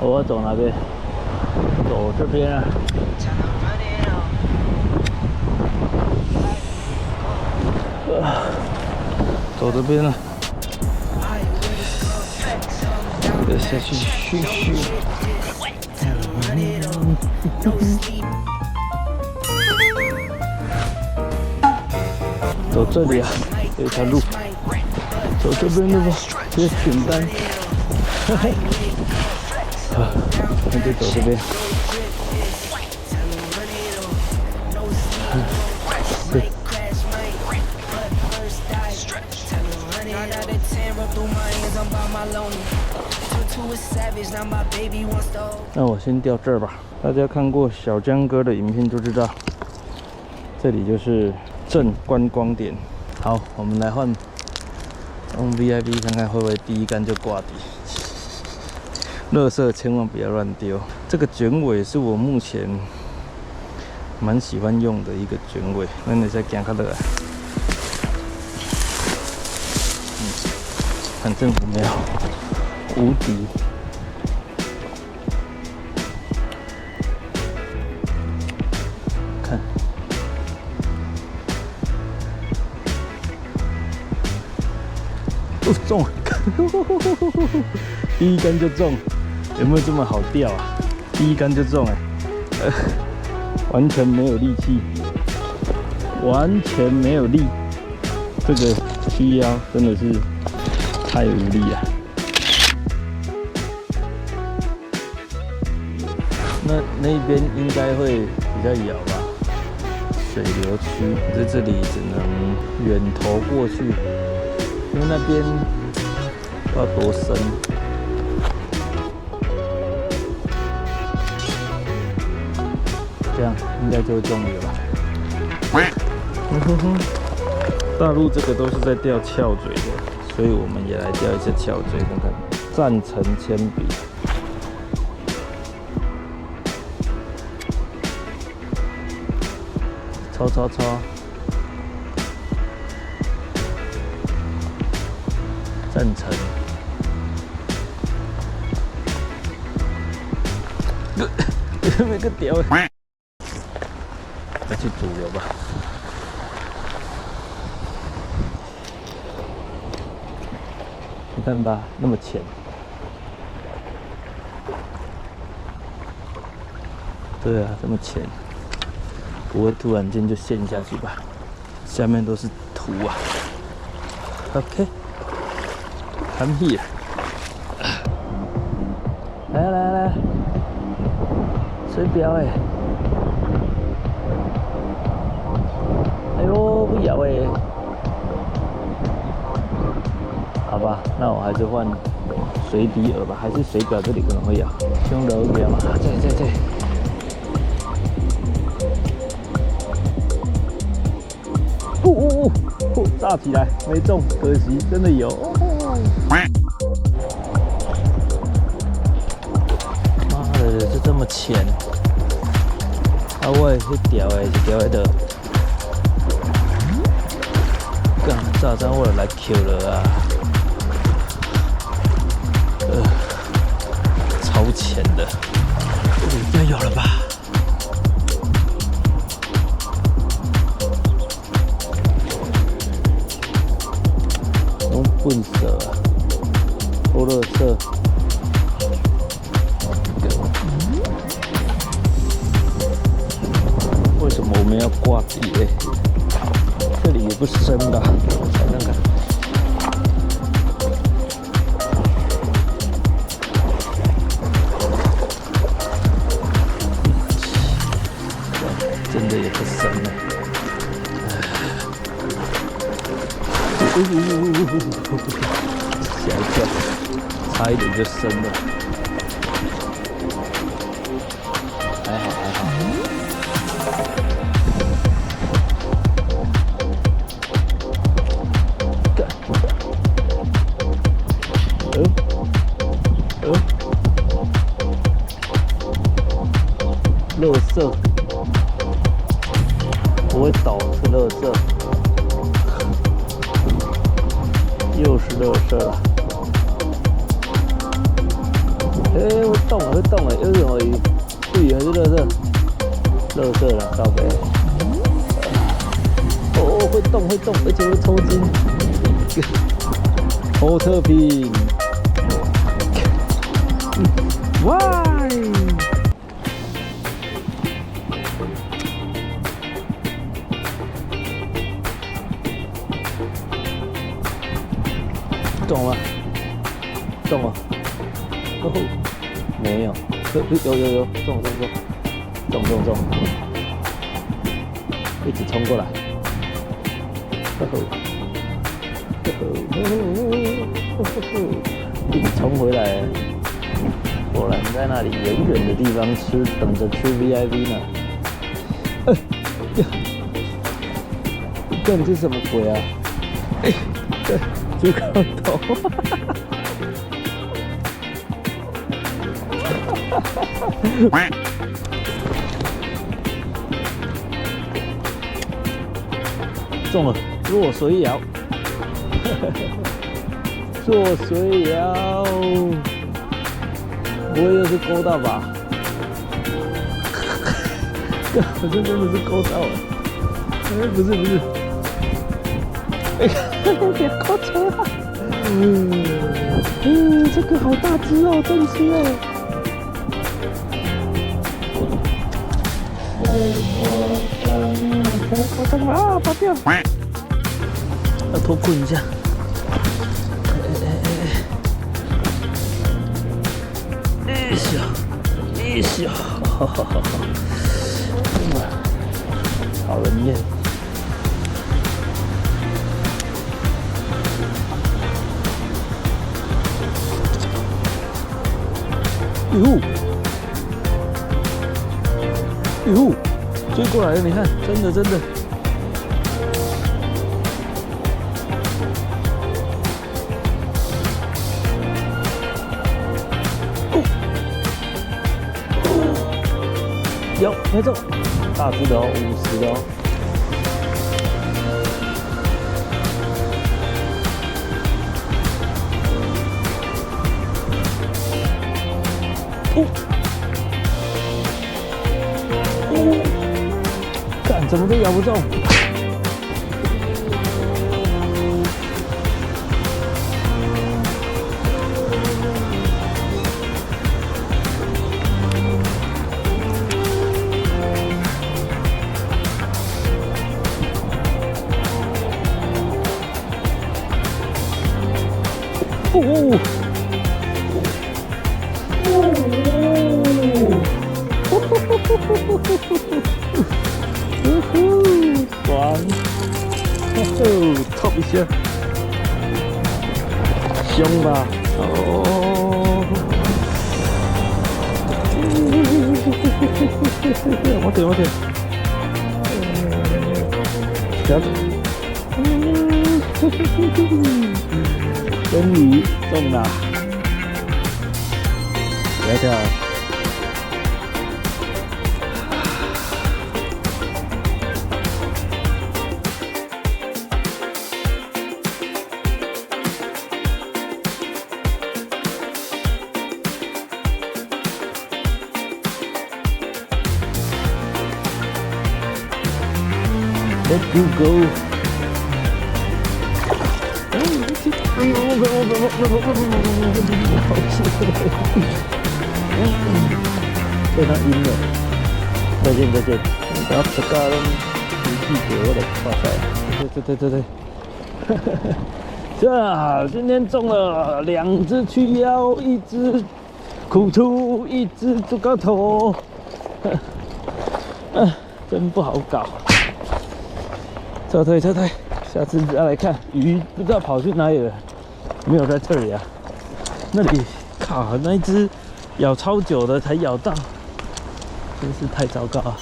我要走哪边？走这边啊。走这边了。再下去嘘嘘。走这里啊，有一条路。走这边的吧，也简单。嘿嘿。那就走这边。对。那我先掉这儿吧。大家看过小江哥的影片就知道，这里就是正观光点。好，我们来换用 VIP 看看会不会第一杆就挂底。垃圾千万不要乱丢。这个卷尾是我目前蛮喜欢用的一个卷尾。那你再行较落来。反正我没有无敌。看，哦，中了！第一杆就中，有没有这么好钓啊？第一杆就中哎，完全没有力气，完全没有力，这个屈腰真的是太无力了。那边应该会比较摇吧，水流区，在这里只能远投过去，因为那边不知道多深。这样应该就中鱼了吧？大陆这个都是在钓翘嘴的，所以我们也来钓一下翘嘴看看。赞成铅笔，抄，赞成。没个屌哎！再去主流吧。你看吧，那么浅。对啊，这么浅，不会突然间就陷下去吧？下面都是土啊。OK，come here。来，水表哎！哎呦，不咬哎！好吧，那我还是换水底饵吧，还是水表这里可能会咬。用柔表嘛，这。炸起来没中，可惜，真的有。妈的，就这么浅！啊，我也去钓的，是钓迄个。干，早上我就来 Q 了啊！超浅的，应该有了吧？用笨蛇啊，拖垃圾。为什么我们要挂底嘞？这里也不深吧？来看看。真的也不深了。吓一跳，差一点就深了。还好。垃圾，不会倒是垃圾，又是垃圾了。我到动了，会动了，有什么鱼？是鱼还是垃圾？垃圾了，靠北。哦，会动，而且会抽筋。欧特品。Why？ 中了，中了，哦，没有，有，中，一直冲过来，一直冲回来，果然在那里远远的地方等着吃 VIP 呢。干这什么鬼啊？猪口头，中了，弱水摇，弱水摇，不会又是勾到吧？好像真的是勾到了，不是。别扣车了！这个好大只哦，真吃哦！我等啊，跑掉！要脱困一下。哎呦，好人厌。哟，追过来了！你看，真的。有，没中，大只的哦，50的哦。干，怎么都咬不中。爽，top 一下，凶吧？哦，我点，夹住，终于中了，不要跳。Let you go。被他晕了。再见。不要吃咖了，你拒绝我的哇塞！对。这今天中了2只曲腰，1只苦兔，1只猪高头。真不好搞。撤退，下次再来看鱼，不知道跑去哪里了，没有在这里啊。那里，靠，那一只咬超久的才咬到，真是太糟糕啊！